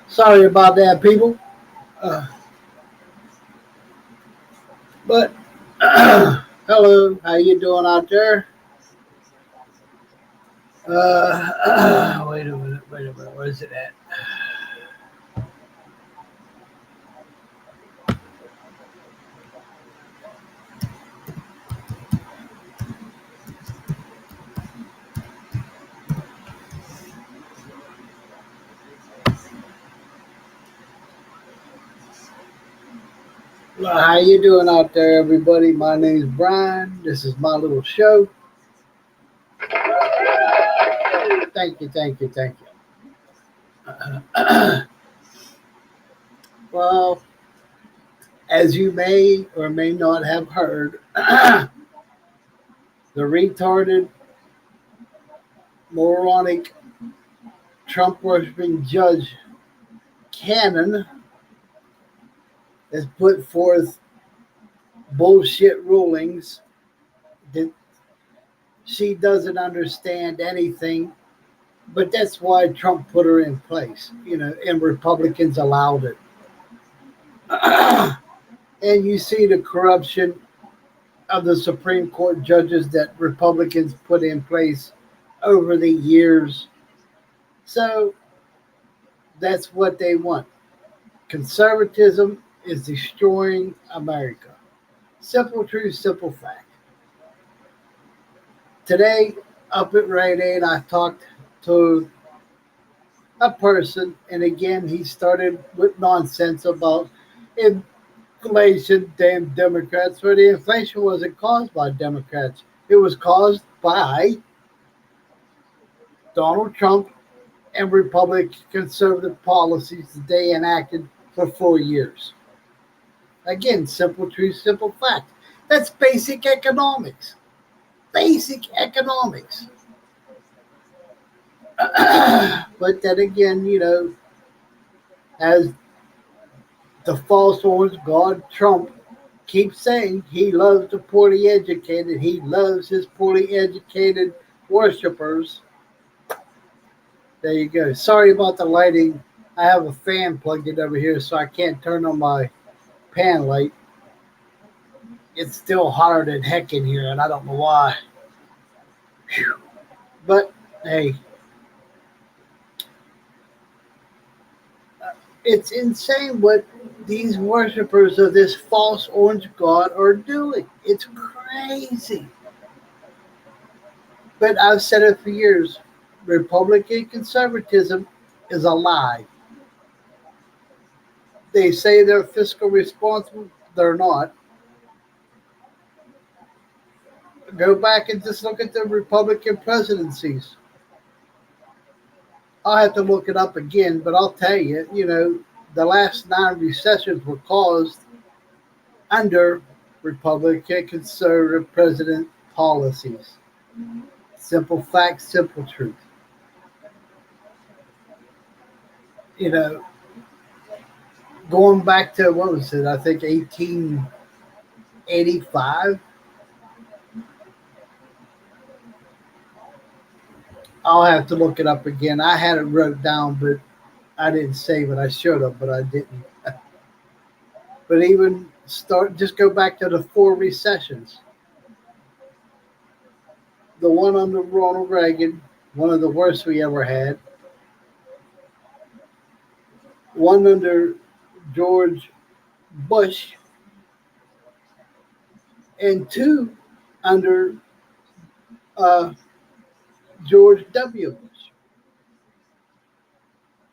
Sorry about that, people. Uh, but hello, how you doing out there? Wait a minute, where's it at? Well, how you doing out there, everybody? My name's Brian. This is my little show. Thank you, thank you, thank you. Well, as you may or may not have heard, the retarded, moronic, Trump worshipping judge Cannon has put forth bullshit rulings that she doesn't understand anything, but that's why Trump put her in place, and Republicans allowed it. And you see the corruption of the Supreme Court judges that Republicans put in place over the years. So that's what they want. Conservatism is destroying America. Simple truth, simple fact. Today, up at Rite Aid, I talked to a person, and again, he started with nonsense about inflation, damn Democrats, where the inflation wasn't caused by Democrats. It was caused by Donald Trump and Republican conservative policies that they enacted for 4 years. Again, simple truth, simple fact. That's basic economics. Basic economics. But then again, as the false orange god Trump keeps saying, he loves the poorly educated. He loves his poorly educated worshipers. There you go. Sorry about the lighting. I have a fan plugged in over here, so I can't turn on my pan light. It's still hotter than heck in here, and I don't know why. Whew. But, hey, it's insane what these worshipers of this false orange god are doing. It's crazy. But I've said it for years. Republican conservatism is a lie. They say they're fiscal responsible. They're not. Go back and just look at the Republican presidencies. I'll have to look it up again, but I'll tell you, the last 9 recessions were caused under Republican conservative president policies. Simple fact, simple truth. Going back to, what was it, I think 1885. I'll have to look it up again. I had it wrote down, but I didn't save it. I should have, but I didn't. But even just go back to the 4 recessions. The one under Ronald Reagan, one of the worst we ever had. One under George Bush, and 2 under George W. Bush.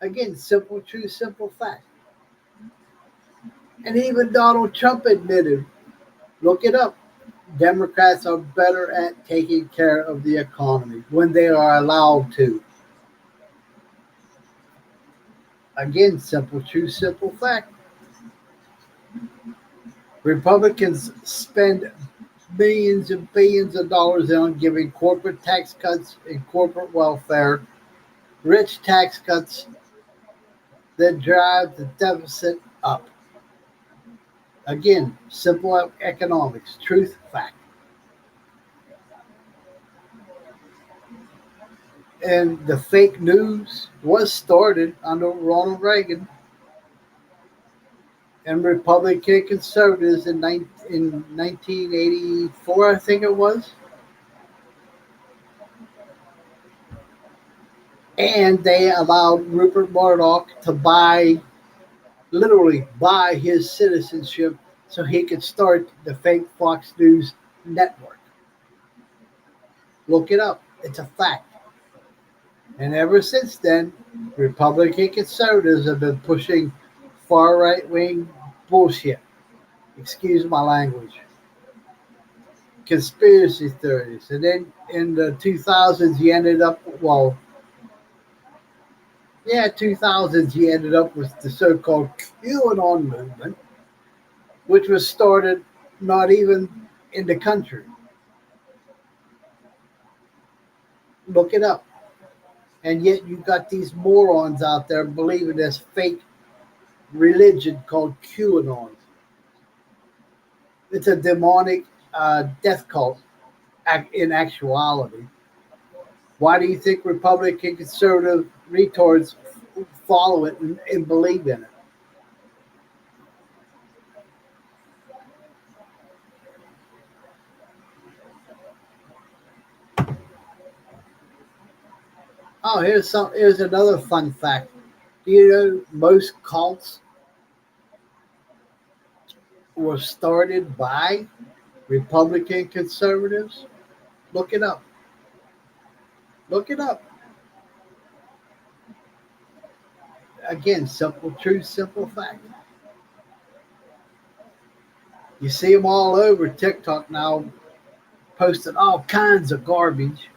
Again, simple truth, simple fact. And even Donald Trump admitted, look it up, Democrats are better at taking care of the economy when they are allowed to. Again, simple truth, simple fact. Republicans spend millions and billions of dollars on giving corporate tax cuts and corporate welfare, rich tax cuts that drive the deficit up. Again, simple economics, truth, fact. And the fake news was started under Ronald Reagan and Republican conservatives in 1984, I think it was. And they allowed Rupert Murdoch to literally buy his citizenship so he could start the fake Fox News network. Look it up. It's a fact. And ever since then, Republican conservatives have been pushing far right wing bullshit. Excuse my language. Conspiracy theories. And then in the 2000s, you ended up, 2000s, you ended up with the so called QAnon movement, which was started not even in the country. Look it up. And yet you've got these morons out there believing this fake religion called QAnon. It's a demonic death cult in actuality. Why do you think Republican conservative retards follow it and believe in it? Oh, here's another fun fact. Do you know most cults were started by Republican conservatives? Look it up. Look it up. Again, simple truth, simple fact. You see them all over TikTok now, posting all kinds of garbage.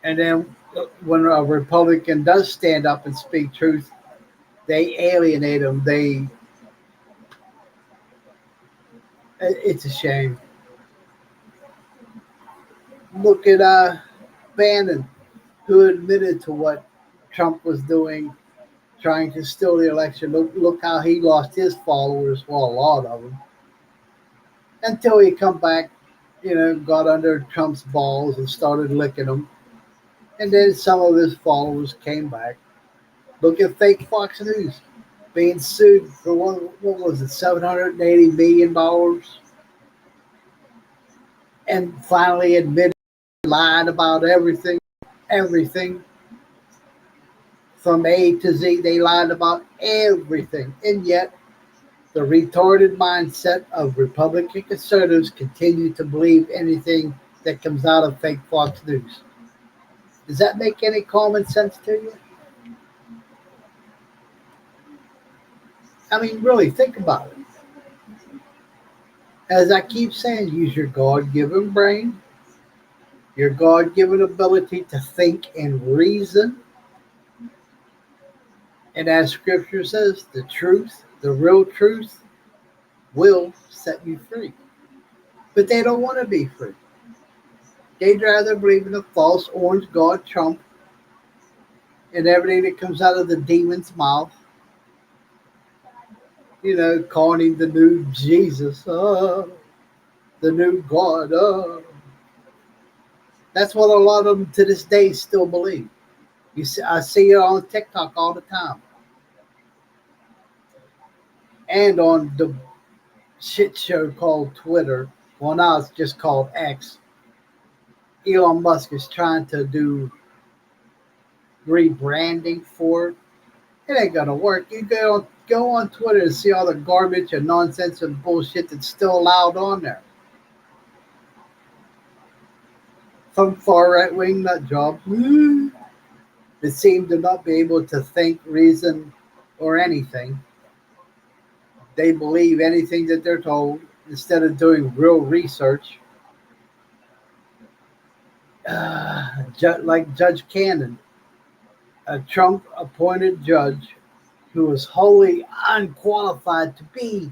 And then when a Republican does stand up and speak truth, they alienate them. It's a shame. Look at Bannon, who admitted to what Trump was doing, trying to steal the election. Look how he lost his followers, well, a lot of them, until he come back, got under Trump's balls and started licking them. And then some of his followers came back. Look at fake Fox News being sued for what was it, $780 million, and finally admitted lied about everything from A to Z. They lied about everything, and yet the retarded mindset of Republican conservatives continue to believe anything that comes out of fake Fox News. Does that make any common sense to you? I mean, really, think about it. As I keep saying, use your God-given brain, your God-given ability to think and reason. And as Scripture says, the truth, the real truth, will set you free. But they don't want to be free. They'd rather believe in the false orange God Trump and everything that comes out of the demon's mouth. Calling him the new Jesus, the new God. That's what a lot of them to this day still believe. I see it on TikTok all the time. And on the shit show called Twitter. Well, now it's just called X. Elon Musk is trying to do rebranding for it. It ain't gonna work. You go on Twitter and see all the garbage and nonsense and bullshit that's still allowed on there. Some far right wing nut jobs that seem to not be able to think, reason, or anything. They believe anything that they're told instead of doing real research. Like Judge Cannon, a Trump appointed judge who is wholly unqualified to be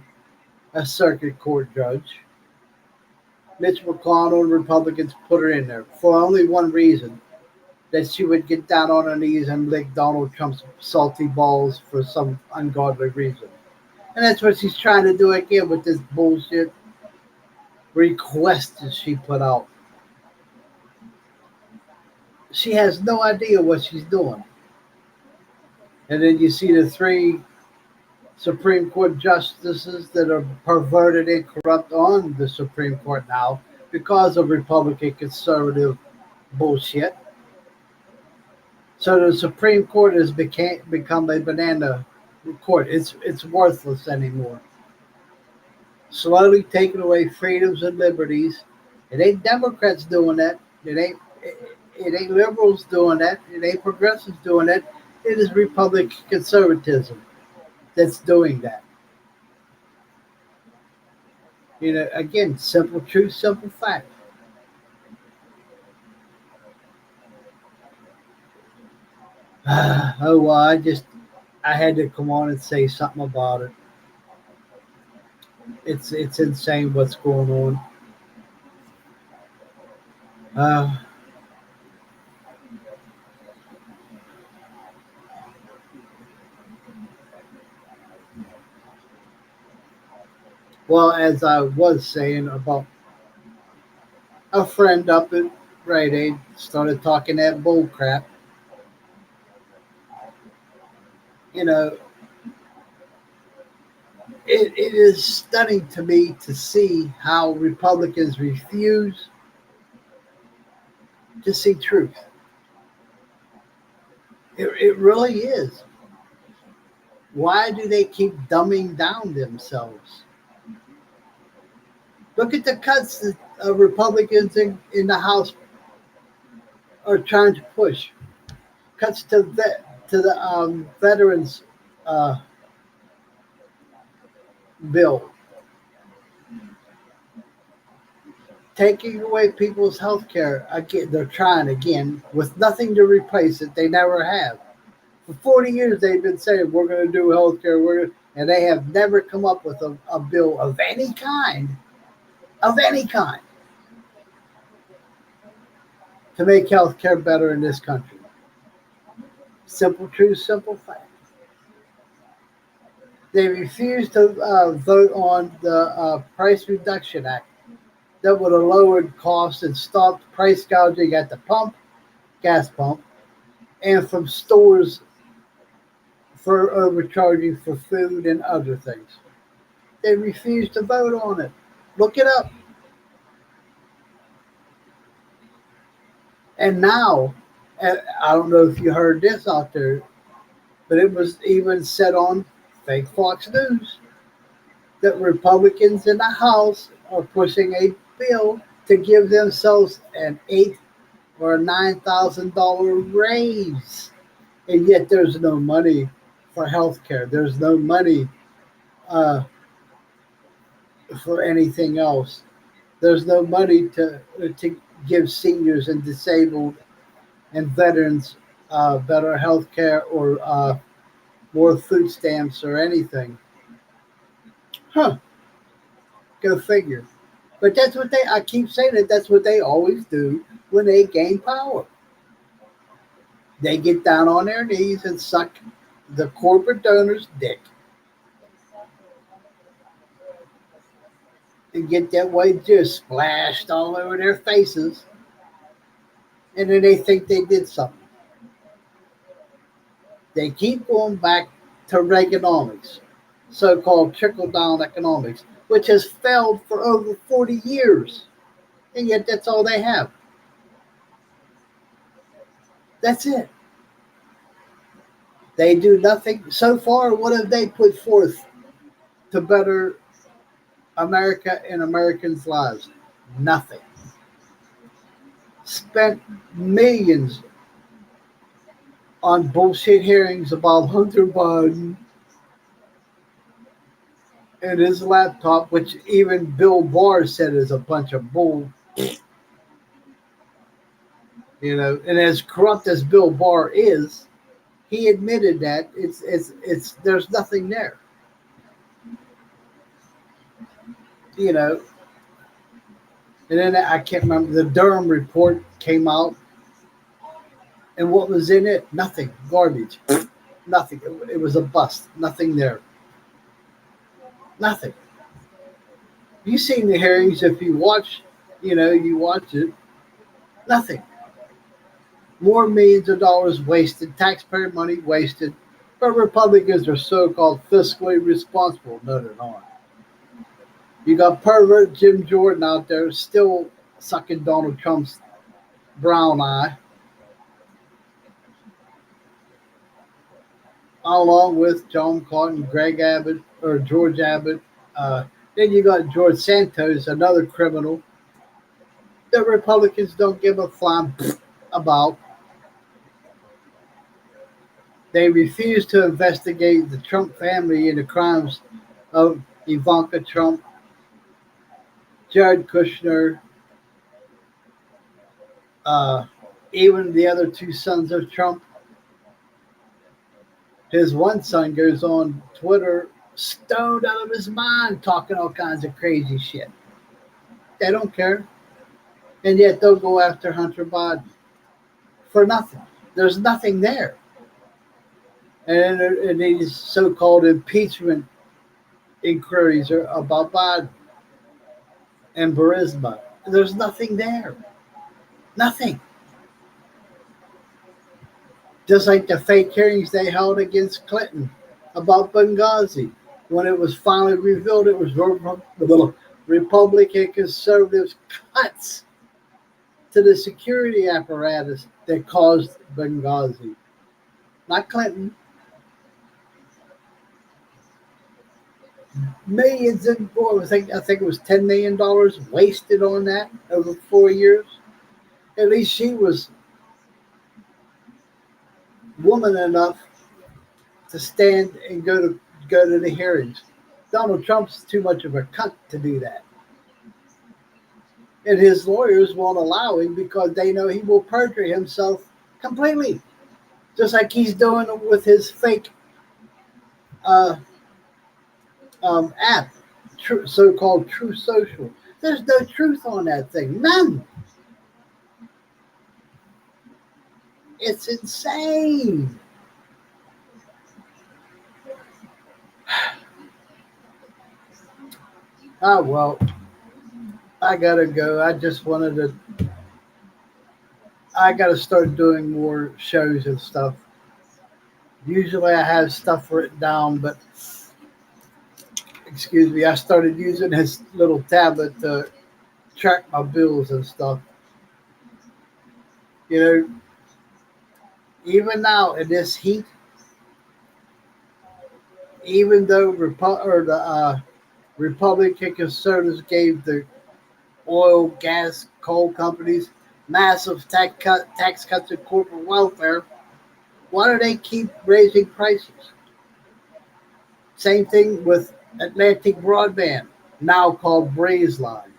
a circuit court judge. Mitch McConnell and Republicans put her in there for only one reason, that she would get down on her knees and lick Donald Trump's salty balls for some ungodly reason. And that's what she's trying to do again with this bullshit request that she put out. She has no idea what she's doing. And then you see the three Supreme Court justices that are perverted and corrupt on the Supreme Court now because of Republican conservative bullshit. So the Supreme Court has become a banana court. It's worthless anymore. Slowly taking away freedoms and liberties. It ain't Democrats doing that. It ain't liberals doing that. It ain't progressives doing that. It is Republican conservatism that's doing that. You know, again, simple truth, simple fact. Oh well, I had to come on and say something about it. It's insane what's going on. Uh, well, as I was saying about a friend up at Rite Aid started talking that bull crap. You know, it is stunning to me to see how Republicans refuse to see truth. It really is. Why do they keep dumbing down themselves? Look at the cuts that Republicans in the House are trying to push. Cuts to the veterans bill, taking away people's health care. Again, they're trying again with nothing to replace it. They never have. For 40 years, they've been saying we're going to do health care, and they have never come up with a bill of any kind, to make health care better in this country. Simple truth, simple fact. They refuse to vote on the Price Reduction Act that would have lowered costs and stopped price gouging at the pump, gas pump, and from stores for overcharging for food and other things. They refuse to vote on it. Look it up. And now, I don't know if you heard this out there, but it was even said on fake Fox News that Republicans in the House are pushing a bill to give themselves an $8,000 or $9,000 raise, and yet there's no money for health care. There's no money for anything else. There's no money to give seniors and disabled and veterans better health care or more food stamps or anything. Huh. Go figure. But that's what I keep saying that's what they always do when they gain power. They get down on their knees and suck the corporate donor's dick. And get that white juice splashed all over their faces. And then they think they did something. They keep going back to Reaganomics, so-called trickle-down economics, which has failed for over 40 years. And yet that's all they have. That's it. They do nothing. So far, what have they put forth to better America and Americans' lives? Nothing. Spent millions on bullshit hearings about Hunter Biden and his laptop, which even Bill Barr said is a bunch of bull. You know, and as corrupt as Bill Barr is, He admitted that it's there's nothing there. You know, and then I can't remember, the Durham report came out, and what was in it? Nothing. Garbage. Nothing. It was a bust. Nothing there. Nothing. You seen the hearings? If you watch, you watch it. Nothing. More millions of dollars wasted, taxpayer money wasted. But Republicans are so-called fiscally responsible. No, they're not. You got pervert Jim Jordan out there still sucking Donald Trump's brown eye, along with John Cotton, Greg Abbott, or George Abbott. Then you got George Santos, another criminal that Republicans don't give a flying about. They refuse to investigate the Trump family into crimes of Ivanka Trump, Jared Kushner, even the other two sons of Trump. His one son goes on Twitter stoned out of his mind talking all kinds of crazy shit. They don't care. And yet they'll go after Hunter Biden for nothing. There's nothing there. And these so-called impeachment inquiries are about Biden and Burisma. There's nothing there. Nothing. Just like the fake hearings they held against Clinton about Benghazi. When it was finally revealed, it was Republican conservatives' cuts to the security apparatus that caused Benghazi. Not Clinton. Millions in, I think it was $10 million wasted on that over 4 years. At least she was woman enough to stand and go to the hearings. Donald Trump's too much of a cunt to do that. And his lawyers won't allow him because they know he will perjure himself completely. Just like he's doing with his fake app, so-called True Social. There's no truth on that thing. None. It's insane. Oh, well, I gotta go. I gotta start doing more shows and stuff. Usually I have stuff written down, but excuse me, I started using this little tablet to track my bills and stuff. Even now in this heat, even though the Republican conservatives gave the oil, gas, coal companies massive tax cuts and corporate welfare, why do they keep raising prices? Same thing with Atlantic Broadband, now called Brazeline.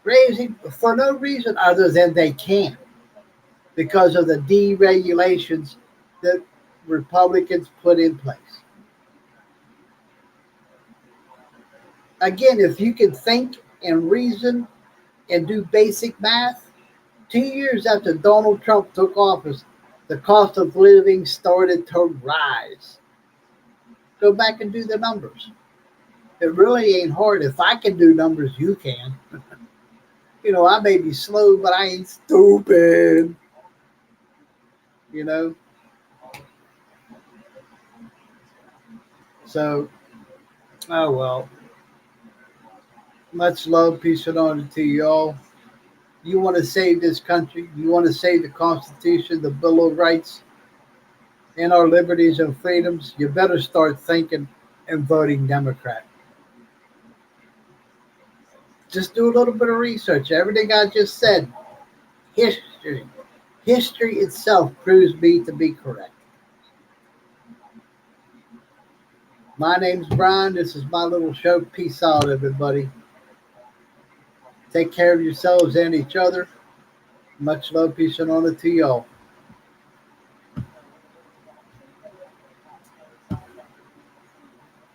Raising for no reason other than they can, because of the deregulations that Republicans put in place. Again, if you can think and reason and do basic math, 2 years after Donald Trump took office, the cost of living started to rise. Go back and do the numbers. It really ain't hard. If I can do numbers, you can. I may be slow, but I ain't stupid. So, oh well. Much love, peace, and honor to y'all. You want to save this country. You want to save the Constitution, the Bill of Rights, and our liberties and freedoms. You better start thinking and voting Democrat. Just do a little bit of research. Everything I just said, history itself proves me to be correct. My name's Brian. This is my little show. Peace out, everybody. Take care of yourselves and each other. Much love, peace, and honor to y'all.